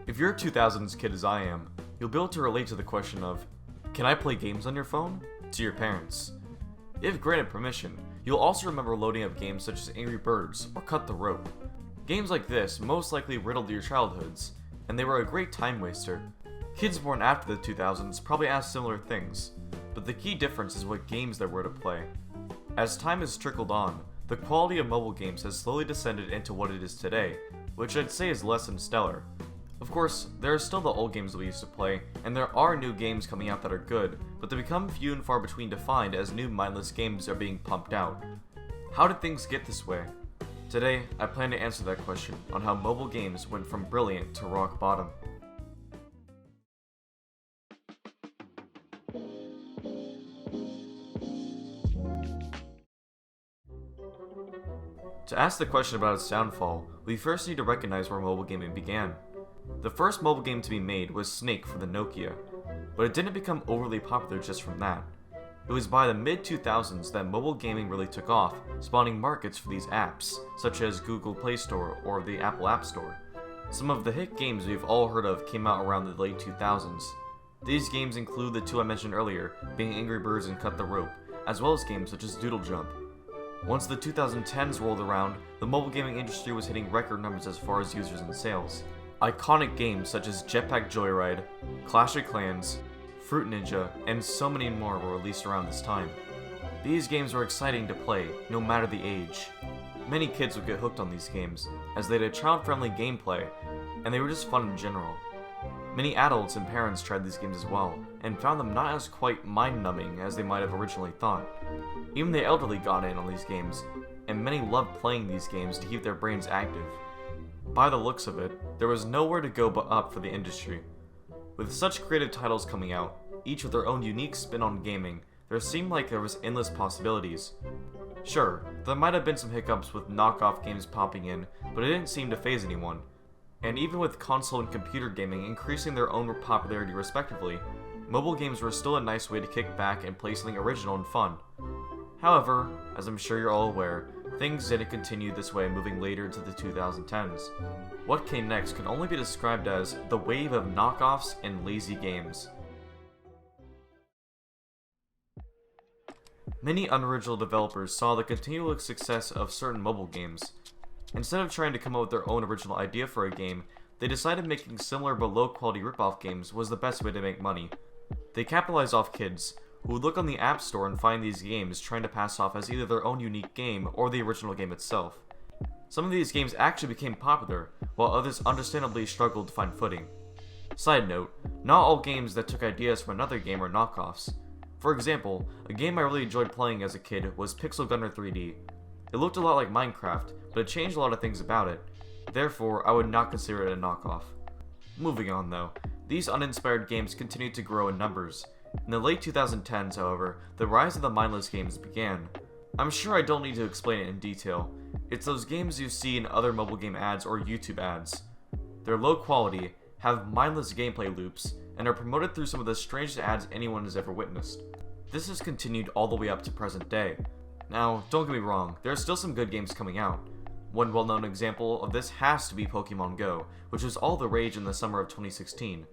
If you're a 2000s kid as I am, you'll be able to relate to the question of, can I play games on your phone? To your parents. If granted permission, you'll also remember loading up games such as Angry Birds or Cut the Rope. Games like this most likely riddled your childhoods, and they were a great time waster. Kids born after the 2000s probably asked similar things, but the key difference is what games there were to play. As time has trickled on, the quality of mobile games has slowly descended into what it is today, which I'd say is less than stellar. Of course, there are still the old games we used to play, and there are new games coming out that are good, but they become few and far between to find as new mindless games are being pumped out. How did things get this way? Today, I plan to answer that question on how mobile games went from brilliant to rock bottom. To ask the question about its downfall, we first need to recognize where mobile gaming began. The first mobile game to be made was Snake for the Nokia, but it didn't become overly popular just from that. It was by the mid-2000s that mobile gaming really took off, spawning markets for these apps, such as Google Play Store or the Apple App Store. Some of the hit games we've all heard of came out around the late 2000s. These games include the two I mentioned earlier, being Angry Birds and Cut the Rope, as well as games such as Doodle Jump. Once the 2010s rolled around, the mobile gaming industry was hitting record numbers as far as users and sales. Iconic games such as Jetpack Joyride, Clash of Clans, Fruit Ninja, and so many more were released around this time. These games were exciting to play, no matter the age. Many kids would get hooked on these games, as they had child-friendly gameplay, and they were just fun in general. Many adults and parents tried these games as well, and found them not as quite mind-numbing as they might have originally thought. Even the elderly got in on these games, and many loved playing these games to keep their brains active. By the looks of it, there was nowhere to go but up for the industry. With such creative titles coming out, each with their own unique spin on gaming, there seemed like there was endless possibilities. Sure, there might have been some hiccups with knockoff games popping in, but it didn't seem to faze anyone. And even with console and computer gaming increasing their own popularity respectively, mobile games were still a nice way to kick back and play something original and fun. However, as I'm sure you're all aware, things didn't continue this way moving later into the 2010s. What came next can only be described as the wave of knockoffs and lazy games. Many unoriginal developers saw the continual success of certain mobile games. Instead of trying to come up with their own original idea for a game, they decided making similar but low quality ripoff games was the best way to make money. They capitalized off kids, who would look on the App Store and find these games trying to pass off as either their own unique game or the original game itself. Some of these games actually became popular, while others understandably struggled to find footing. Side note, not all games that took ideas from another game are knockoffs. For example, a game I really enjoyed playing as a kid was Pixel Gunner 3D. It looked a lot like Minecraft, but it changed a lot of things about it. Therefore, I would not consider it a knockoff. Moving on though, these uninspired games continued to grow in numbers. In the late 2010s, however, the rise of the mindless games began. I'm sure I don't need to explain it in detail. It's those games you see in other mobile game ads or YouTube ads. They're low quality, have mindless gameplay loops, and are promoted through some of the strangest ads anyone has ever witnessed. This has continued all the way up to present day. Now, don't get me wrong, there are still some good games coming out. One well-known example of this has to be Pokémon Go, which was all the rage in the summer of 2016.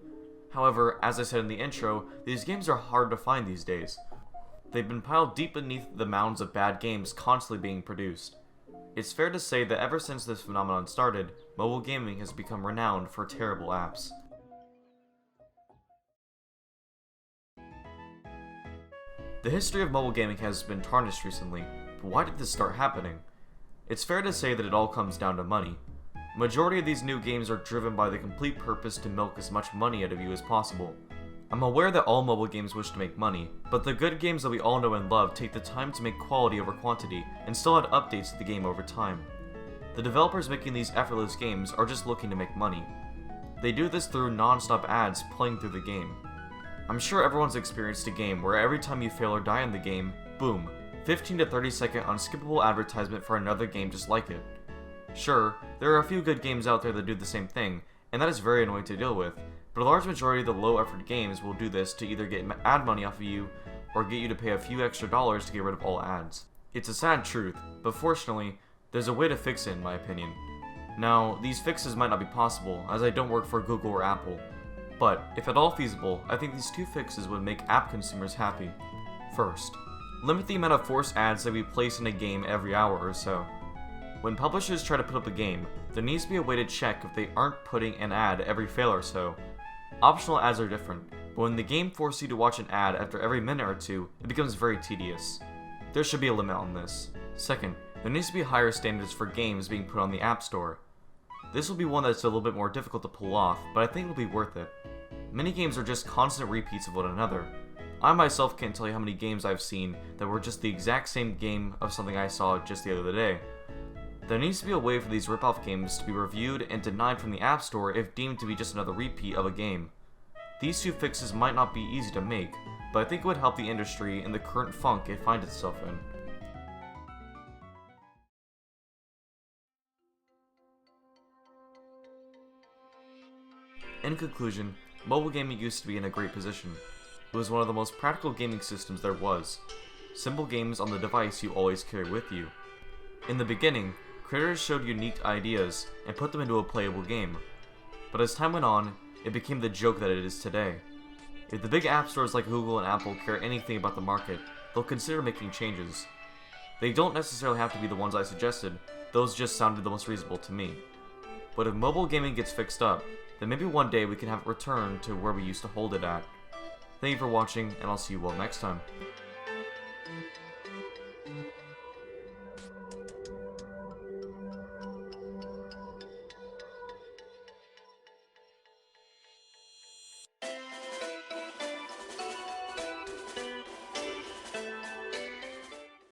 However, as I said in the intro, these games are hard to find these days. They've been piled deep beneath the mounds of bad games constantly being produced. It's fair to say that ever since this phenomenon started, mobile gaming has become renowned for terrible apps. The history of mobile gaming has been tarnished recently, but why did this start happening? It's fair to say that it all comes down to money. Majority of these new games are driven by the complete purpose to milk as much money out of you as possible. I'm aware that all mobile games wish to make money, but the good games that we all know and love take the time to make quality over quantity and still add updates to the game over time. The developers making these effortless games are just looking to make money. They do this through non-stop ads playing through the game. I'm sure everyone's experienced a game where every time you fail or die in the game, boom, 15 to 30 second unskippable advertisement for another game just like it. Sure, there are a few good games out there that do the same thing, and that is very annoying to deal with, but a large majority of the low-effort games will do this to either get ad money off of you, or get you to pay a few extra dollars to get rid of all ads. It's a sad truth, but fortunately, there's a way to fix it in my opinion. Now, these fixes might not be possible, as I don't work for Google or Apple, but if at all feasible, I think these two fixes would make app consumers happy. First, limit the amount of forced ads that we place in a game every hour or so. When publishers try to put up a game, there needs to be a way to check if they aren't putting an ad every fail or so. Optional ads are different, but when the game forces you to watch an ad after every minute or two, it becomes very tedious. There should be a limit on this. Second, there needs to be higher standards for games being put on the App Store. This will be one that's a little bit more difficult to pull off, but I think it'll be worth it. Many games are just constant repeats of one another. I myself can't tell you how many games I've seen that were just the exact same game of something I saw just the other day. There needs to be a way for these rip-off games to be reviewed and denied from the App Store if deemed to be just another repeat of a game. These two fixes might not be easy to make, but I think it would help the industry in the current funk it finds itself in. In conclusion, mobile gaming used to be in a great position. It was one of the most practical gaming systems there was. Simple games on the device you always carry with you. In the beginning, creators showed unique ideas and put them into a playable game. But as time went on, it became the joke that it is today. If the big app stores like Google and Apple care anything about the market, they'll consider making changes. They don't necessarily have to be the ones I suggested, those just sounded the most reasonable to me. But if mobile gaming gets fixed up, then maybe one day we can have it return to where we used to hold it at. Thank you for watching, and I'll see you all next time.